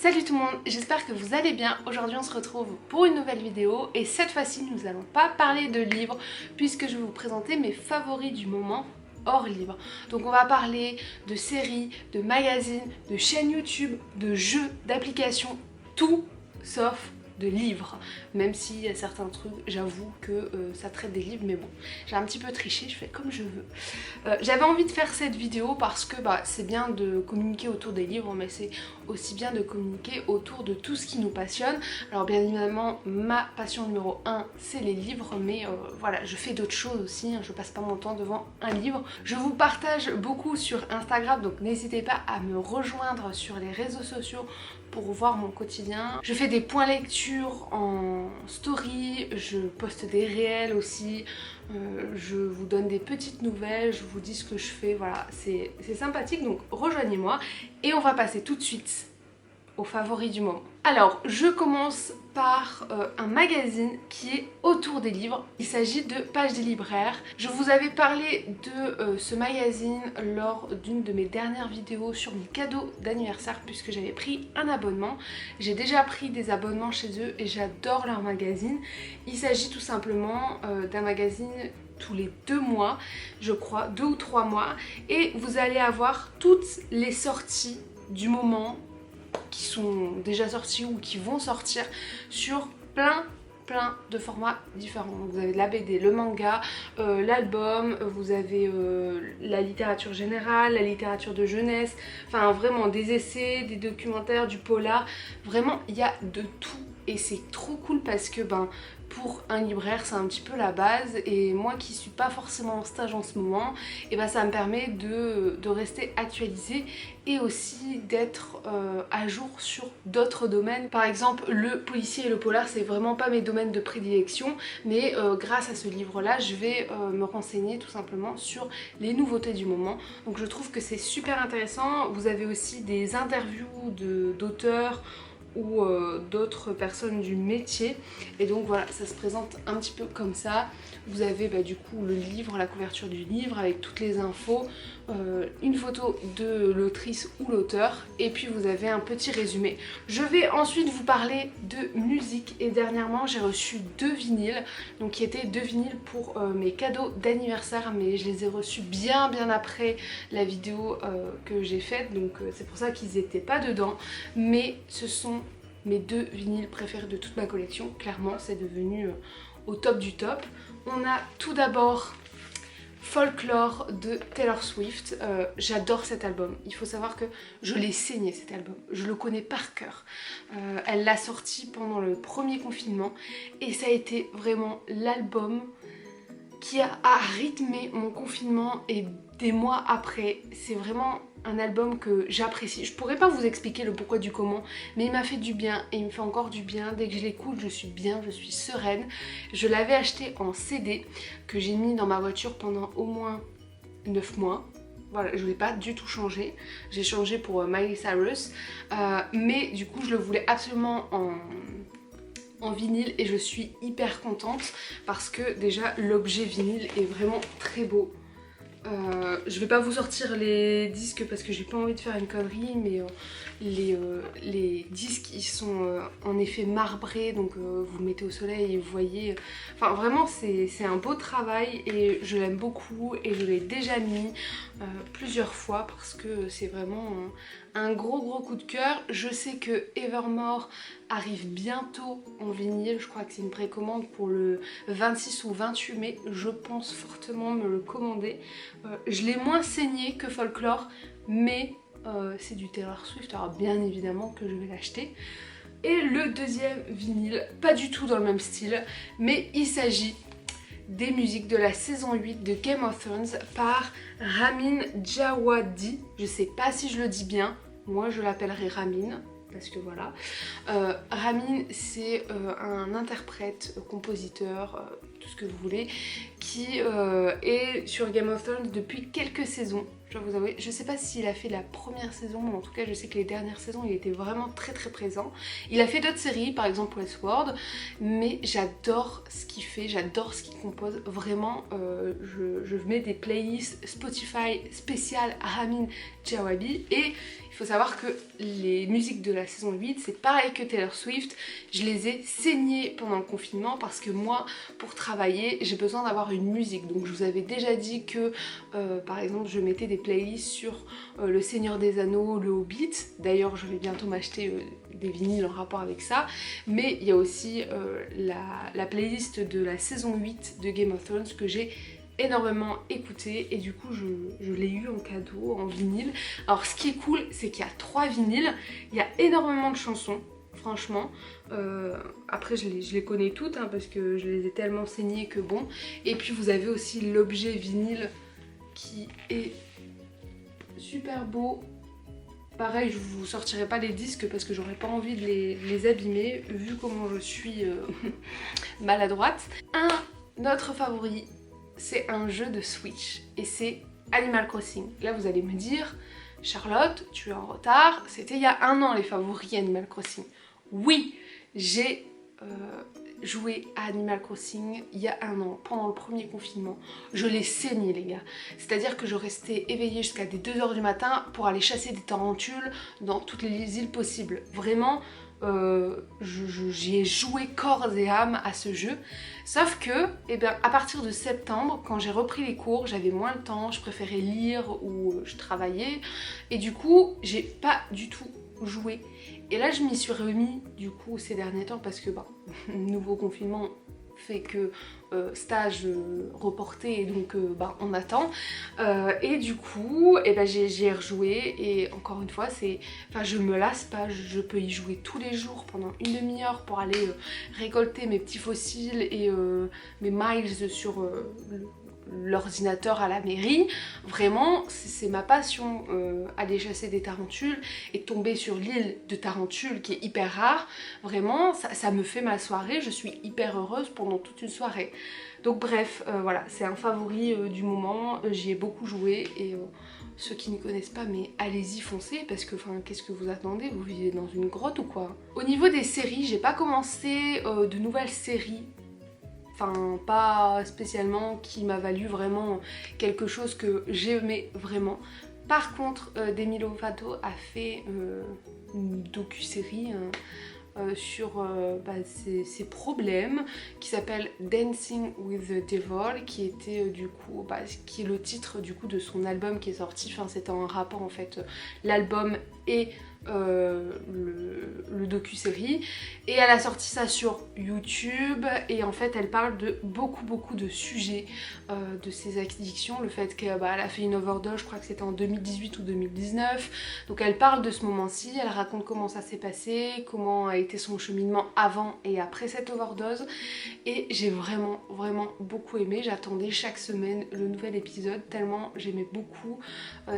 Salut tout le monde, j'espère que vous allez bien. Aujourd'hui on se retrouve pour une nouvelle vidéo et cette fois-ci nous n'allons pas parler de livres puisque je vais vous présenter mes favoris du moment hors livre. Donc on va parler de séries, de magazines, de chaînes YouTube, de jeux, d'applications, tout sauf de livres, même s'il y a certains trucs, j'avoue que ça traite des livres, mais bon, j'ai un petit peu triché, je fais comme je veux. J'avais envie de faire cette vidéo parce que c'est bien de communiquer autour des livres, mais c'est aussi bien de communiquer autour de tout ce qui nous passionne. Alors bien évidemment, ma passion numéro 1, c'est les livres, mais voilà, je fais d'autres choses aussi, hein, je passe pas mon temps devant un livre. Je vous partage beaucoup sur Instagram, donc n'hésitez pas à me rejoindre sur les réseaux sociaux pour voir mon quotidien. Je fais des points lecture en story, je poste des réels aussi, je vous donne des petites nouvelles, je vous dis ce que je fais, voilà, c'est sympathique, donc rejoignez-moi et on va passer tout de suite aux favoris du moment. Alors, je commence par un magazine qui est autour des livres. Il s'agit de Page des libraires. Je vous avais parlé de ce magazine lors d'une de mes dernières vidéos sur mes cadeaux d'anniversaire puisque j'avais pris un abonnement. J'ai déjà pris des abonnements chez eux et j'adore leur magazine. Il s'agit tout simplement d'un magazine tous les 2 mois, je crois, 2 ou 3 mois, et vous allez avoir toutes les sorties du moment qui sont déjà sortis ou qui vont sortir sur plein de formats différents. Donc vous avez de la BD, le manga, l'album, vous avez la littérature générale, la littérature de jeunesse, enfin vraiment des essais, des documentaires, du polar, vraiment il y a de tout et c'est trop cool parce que pour un libraire c'est un petit peu la base et moi qui suis pas forcément en stage en ce moment, et ça me permet de rester actualisée et aussi d'être à jour sur d'autres domaines. Par exemple le policier et le polar c'est vraiment pas mes domaines de prédilection, mais grâce à ce livre là je vais me renseigner tout simplement sur les nouveautés du moment. Donc je trouve que c'est super intéressant. Vous avez aussi des interviews d'auteurs ou d'autres personnes du métier et donc voilà, ça se présente un petit peu comme ça. Vous avez du coup le livre, la couverture du livre avec toutes les infos, une photo de l'autrice ou l'auteur et puis vous avez un petit résumé. Je vais ensuite vous parler de musique et dernièrement j'ai reçu 2 vinyles, donc qui étaient 2 vinyles pour mes cadeaux d'anniversaire, mais je les ai reçus bien après la vidéo que j'ai faite, donc c'est pour ça qu'ils n'étaient pas dedans, mais ce sont mes 2 vinyles préférés de toute ma collection. Clairement c'est devenu au top du top. On a tout d'abord Folklore de Taylor Swift. J'adore cet album. Il faut savoir que je l'ai saigné cet album. Je le connais par cœur. Elle l'a sorti pendant le premier confinement et ça a été vraiment l'album qui a rythmé mon confinement et des mois après. C'est vraiment un album que j'apprécie. Je pourrais pas vous expliquer le pourquoi du comment, mais il m'a fait du bien et il me fait encore du bien. Dès que je l'écoute, je suis bien, je suis sereine. Je l'avais acheté en CD que j'ai mis dans ma voiture pendant au moins 9 mois. Voilà, je ne l'ai pas du tout changé. J'ai changé pour Miley Cyrus, mais du coup je le voulais absolument en vinyle et je suis hyper contente parce que déjà l'objet vinyle est vraiment très beau. Je vais pas vous sortir les disques parce que j'ai pas envie de faire une connerie, mais les disques ils sont en effet marbrés, donc vous le mettez au soleil et vous voyez, enfin vraiment c'est un beau travail et je l'aime beaucoup et je l'ai déjà mis plusieurs fois parce que c'est vraiment un gros coup de cœur. Je sais que Evermore arrive bientôt en vinyle, je crois que c'est une précommande pour le 26 ou 28 mai, je pense fortement me le commander. Je l'ai moins saigné que Folklore, mais c'est du Taylor Swift, alors bien évidemment que je vais l'acheter. Et le deuxième vinyle, pas du tout dans le même style, mais il s'agit des musiques de la saison 8 de Game of Thrones par Ramin Djawadi. Je sais pas si je le dis bien, moi je l'appellerai Ramin parce que voilà. Ramin c'est un interprète, compositeur, tout ce que vous voulez, qui est sur Game of Thrones depuis quelques saisons. je dois vous avouer. Je sais pas s'il a fait la première saison, mais en tout cas je sais que les dernières saisons il était vraiment très présent. Il a fait d'autres séries, par exemple Westworld, mais j'adore ce qu'il fait, j'adore ce qu'il compose. Vraiment, je mets des playlists Spotify spéciales Ramin Djawadi et il faut savoir que les musiques de la saison 8, c'est pareil que Taylor Swift, je les ai saignées pendant le confinement parce que moi, pour travailler, j'ai besoin d'avoir une musique. Donc je vous avais déjà dit que, par exemple, je mettais des playlists sur Le Seigneur des Anneaux, Le Hobbit. D'ailleurs, je vais bientôt m'acheter des vinyles en rapport avec ça. Mais il y a aussi la playlist de la saison 8 de Game of Thrones que j'ai énormément écouté et du coup je l'ai eu en cadeau en vinyle. Alors ce qui est cool c'est qu'il y a 3 vinyles, il y a énormément de chansons franchement, après je les connais toutes hein, parce que je les ai tellement saignées que bon, et puis vous avez aussi l'objet vinyle qui est super beau. Pareil, je vous sortirai pas les disques parce que j'aurais pas envie de les abîmer vu comment je suis maladroite. Un autre favori, c'est un jeu de Switch et c'est Animal Crossing. Là vous allez me dire, Charlotte, tu es en retard, c'était il y a 1 an les favoris Animal Crossing. Oui, j'ai joué à Animal Crossing il y a 1 an, pendant le premier confinement. Je l'ai saigné les gars, c'est-à-dire que je restais éveillée jusqu'à des 2 h du matin pour aller chasser des tarentules dans toutes les îles possibles. Vraiment, j'y ai joué corps et âme à ce jeu, sauf que eh bien, à partir de septembre, quand j'ai repris les cours, j'avais moins le temps, je préférais lire ou je travaillais et du coup j'ai pas du tout joué. Et là je m'y suis remis du coup ces derniers temps parce que nouveau confinement fait que stage reporté et donc on attend et du coup j'ai rejoué et encore une fois je me lasse pas, je peux y jouer tous les jours pendant une demi-heure pour aller récolter mes petits fossiles et mes miles sur l'ordinateur à la mairie. Vraiment c'est ma passion, aller chasser des tarentules et tomber sur l'île de tarentules qui est hyper rare. Vraiment ça me fait ma soirée, je suis hyper heureuse pendant toute une soirée. Donc bref, voilà, c'est un favori du moment, j'y ai beaucoup joué et ceux qui ne connaissent pas, mais allez-y, foncez parce que qu'est-ce que vous attendez, vous vivez dans une grotte ou quoi? Au niveau des séries, j'ai pas commencé de nouvelles séries. Enfin, pas spécialement qui m'a valu vraiment quelque chose que j'aimais vraiment. Par contre, Demi Lovato a fait une docu-série sur ses problèmes qui s'appelle Dancing with the Devil, qui était du coup, qui est le titre du coup de son album qui est sorti. Enfin, c'était en rapport en fait l'album et le docu-série, et elle a sorti ça sur YouTube et en fait elle parle de beaucoup de sujets de ses addictions, le fait qu'elle a fait une overdose, je crois que c'était en 2018 ou 2019, donc elle parle de ce moment-ci, elle raconte comment ça s'est passé, comment a été son cheminement avant et après cette overdose, et j'ai vraiment beaucoup aimé. J'attendais chaque semaine le nouvel épisode tellement j'aimais beaucoup.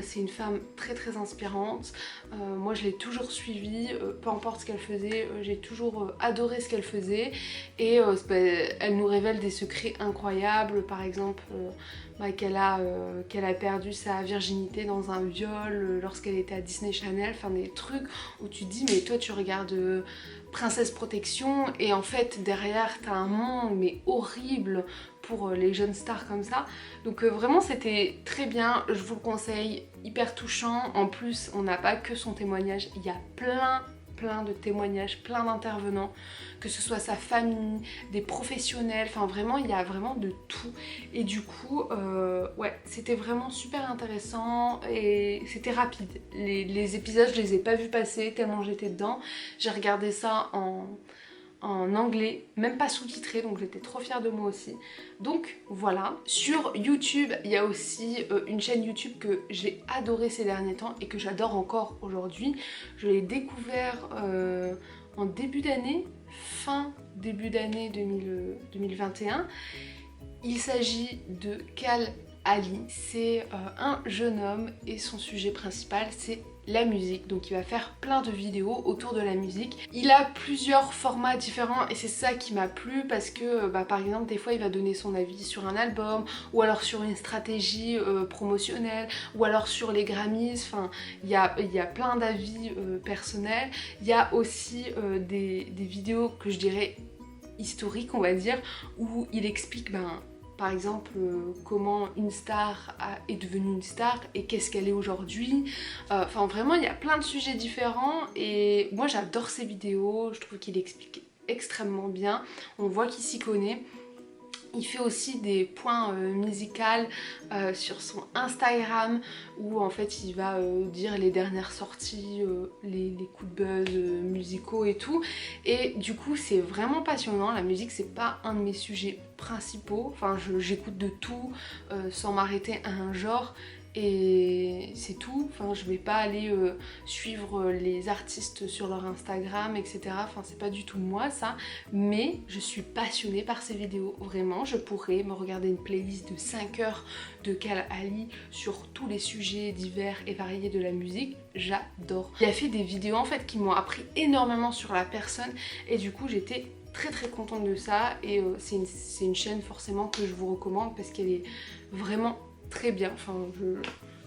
C'est une femme très inspirante, moi je l'ai toujours suivie, peu importe ce qu'elle faisait, j'ai toujours adoré ce qu'elle faisait, et elle nous révèle des secrets incroyables, par exemple qu'elle a perdu sa virginité dans un viol lorsqu'elle était à Disney Channel, enfin des trucs où tu te dis mais toi tu regardes Princesse Protection et en fait derrière t'as un monde mais horrible pour les jeunes stars comme ça. Donc vraiment c'était très bien, je vous le conseille, hyper touchant. En plus on n'a pas que son témoignage, il y a plein de témoignages, plein d'intervenants, que ce soit sa famille, des professionnels, enfin vraiment il y a vraiment de tout. Et du coup ouais, c'était vraiment super intéressant et c'était rapide. Les épisodes je les ai pas vus passer tellement j'étais dedans. J'ai regardé ça en anglais, même pas sous-titré, donc j'étais trop fière de moi aussi. Donc voilà. Sur YouTube, il y a aussi une chaîne YouTube que j'ai adorée ces derniers temps et que j'adore encore aujourd'hui. Je l'ai découvert en début d'année, début d'année 2021. Il s'agit de Cal Ali. C'est un jeune homme et son sujet principal c'est la musique, donc il va faire plein de vidéos autour de la musique. Il a plusieurs formats différents et c'est ça qui m'a plu parce que par exemple des fois il va donner son avis sur un album ou alors sur une stratégie promotionnelle ou alors sur les Grammys, enfin il y a plein d'avis personnels. Il y a aussi des vidéos que je dirais historiques on va dire, où il explique par exemple comment une star est devenue une star et qu'est-ce qu'elle est aujourd'hui. Enfin vraiment il y a plein de sujets différents et moi j'adore ces vidéos, je trouve qu'il explique extrêmement bien, on voit qu'il s'y connaît. Il fait aussi des points musicaux sur son Instagram où en fait il va dire les dernières sorties, les coups de buzz musicaux et tout. Et du coup c'est vraiment passionnant, la musique c'est pas un de mes sujets principaux, enfin j'écoute de tout sans m'arrêter à un genre. Et c'est tout, enfin je vais pas aller suivre les artistes sur leur Instagram etc, enfin c'est pas du tout moi ça, mais je suis passionnée par ces vidéos, vraiment je pourrais me regarder une playlist de 5 heures de Cal Ali sur tous les sujets divers et variés de la musique, j'adore. Il a fait des vidéos en fait qui m'ont appris énormément sur la personne et du coup j'étais très contente de ça et c'est une chaîne forcément que je vous recommande parce qu'elle est vraiment très bien, enfin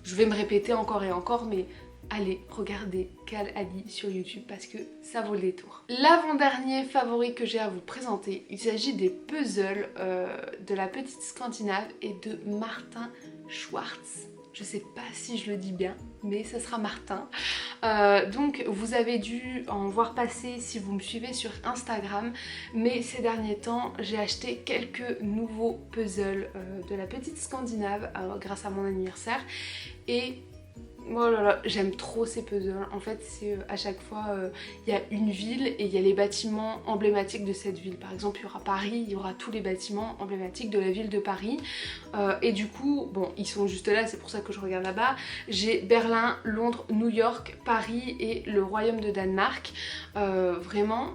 je vais me répéter encore et encore mais allez regarder Cal Ali sur YouTube parce que ça vaut le détour. L'avant-dernier favori que j'ai à vous présenter, il s'agit des puzzles de la petite Scandinave et de Martin Schwartz. Je sais pas si je le dis bien, mais ça sera Martin. Donc vous avez dû en voir passer si vous me suivez sur Instagram, mais ces derniers temps j'ai acheté quelques nouveaux puzzles de la petite Scandinave grâce à mon anniversaire et oh là là, j'aime trop ces puzzles. En fait, c'est à chaque fois, il y a une ville et il y a les bâtiments emblématiques de cette ville. Par exemple, il y aura Paris, il y aura tous les bâtiments emblématiques de la ville de Paris. Et du coup, bon, ils sont juste là, c'est pour ça que je regarde là-bas. J'ai Berlin, Londres, New York, Paris et le Royaume de Danemark. Vraiment...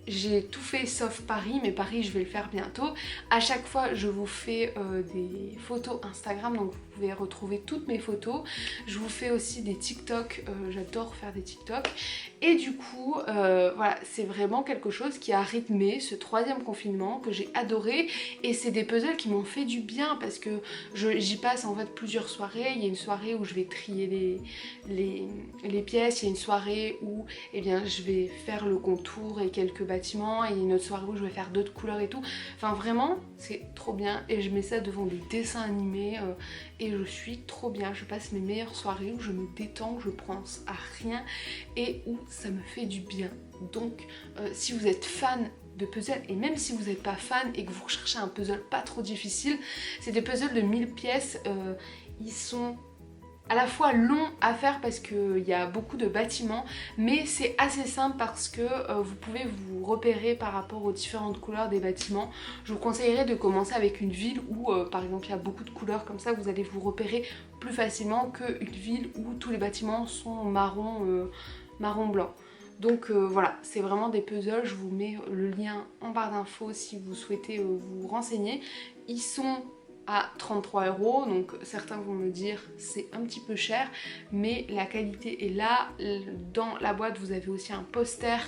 J'ai tout fait sauf Paris, mais Paris je vais le faire bientôt. À chaque fois je vous fais des photos Instagram, donc vous pouvez retrouver toutes mes photos. Je vous fais aussi des TikTok, j'adore faire des TikTok. Et du coup, voilà, c'est vraiment quelque chose qui a rythmé ce 3e confinement, que j'ai adoré. Et c'est des puzzles qui m'ont fait du bien parce que j'y passe en fait plusieurs soirées. Il y a une soirée où je vais trier les pièces, il y a une soirée où eh bien, je vais faire le contour et quelques bâtiments, et une autre soirée où je vais faire d'autres couleurs et tout. Enfin vraiment c'est trop bien et je mets ça devant des dessins animés et je suis trop bien. Je passe mes meilleures soirées où je me détends, où je pense à rien et où ça me fait du bien. Donc si vous êtes fan de puzzles et même si vous n'êtes pas fan et que vous recherchez un puzzle pas trop difficile, c'est des puzzles de 1000 pièces, ils sont à la fois long à faire parce qu'il y a beaucoup de bâtiments, mais c'est assez simple parce que vous pouvez vous repérer par rapport aux différentes couleurs des bâtiments. Je vous conseillerais de commencer avec une ville où par exemple il y a beaucoup de couleurs, comme ça vous allez vous repérer plus facilement qu'une ville où tous les bâtiments sont marron blanc. Donc voilà, c'est vraiment des puzzles, je vous mets le lien en barre d'infos si vous souhaitez vous renseigner. Ils sont à 33 €, donc certains vont me dire c'est un petit peu cher, mais la qualité est là. Dans la boîte vous avez aussi un poster,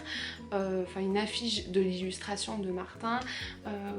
enfin une affiche de l'illustration de Martin.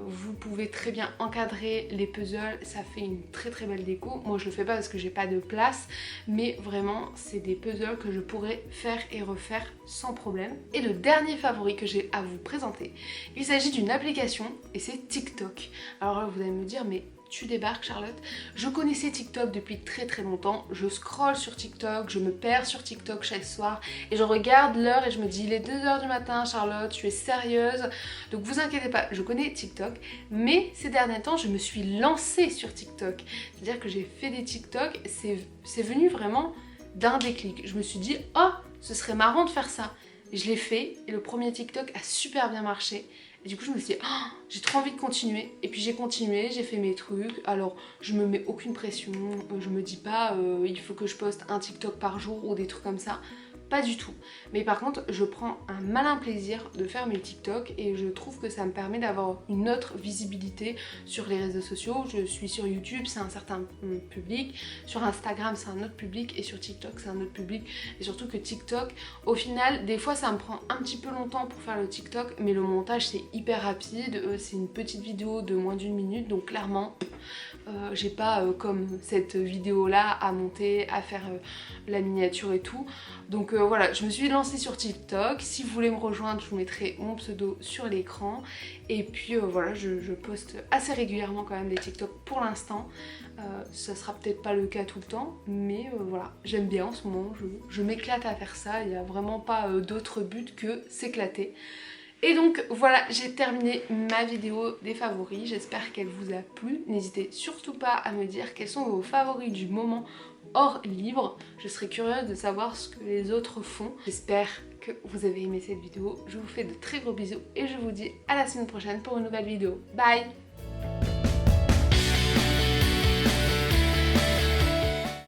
Vous pouvez très bien encadrer les puzzles, ça fait une très belle déco. Moi je le fais pas parce que j'ai pas de place, mais vraiment c'est des puzzles que je pourrais faire et refaire sans problème. Et le dernier favori que j'ai à vous présenter, il s'agit d'une application et c'est TikTok. Alors là vous allez me dire mais tu débarques Charlotte. Je connaissais TikTok depuis très longtemps, je scrolle sur TikTok, je me perds sur TikTok chaque soir et je regarde l'heure et je me dis il est 2 h du matin Charlotte, tu es sérieuse? Donc vous inquiétez pas, je connais TikTok, mais ces derniers temps je me suis lancée sur TikTok, c'est-à-dire que j'ai fait des TikTok, c'est venu vraiment d'un déclic. Je me suis dit oh ce serait marrant de faire ça, et je l'ai fait et le premier TikTok a super bien marché. Et du coup je me suis dit, oh, j'ai trop envie de continuer. Et puis j'ai continué, j'ai fait mes trucs. Alors je me mets aucune pression, je me dis pas il faut que je poste un TikTok par jour ou des trucs comme ça. pas du tout. Mais par contre, je prends un malin plaisir de faire mes TikTok et je trouve que ça me permet d'avoir une autre visibilité sur les réseaux sociaux. Je suis sur YouTube, c'est un certain public, sur Instagram c'est un autre public et sur TikTok c'est un autre public. Et surtout que TikTok, au final, des fois ça me prend un petit peu longtemps pour faire le TikTok, mais le montage c'est hyper rapide, c'est une petite vidéo de moins d'1 minute, donc clairement j'ai pas comme cette vidéo là à monter, à faire la miniature et tout. Donc voilà, je me suis lancée sur TikTok. Si vous voulez me rejoindre, je vous mettrai mon pseudo sur l'écran. Et puis voilà, je poste assez régulièrement quand même des TikTok pour l'instant. Ça sera peut-être pas le cas tout le temps, mais voilà, j'aime bien en ce moment, je m'éclate à faire ça. Il n'y a vraiment pas d'autre but que s'éclater. Et donc voilà, j'ai terminé ma vidéo des favoris, j'espère qu'elle vous a plu. N'hésitez surtout pas à me dire quels sont vos favoris du moment hors livre. Je serais curieuse de savoir ce que les autres font. J'espère que vous avez aimé cette vidéo. Je vous fais de très gros bisous et je vous dis à la semaine prochaine pour une nouvelle vidéo. Bye!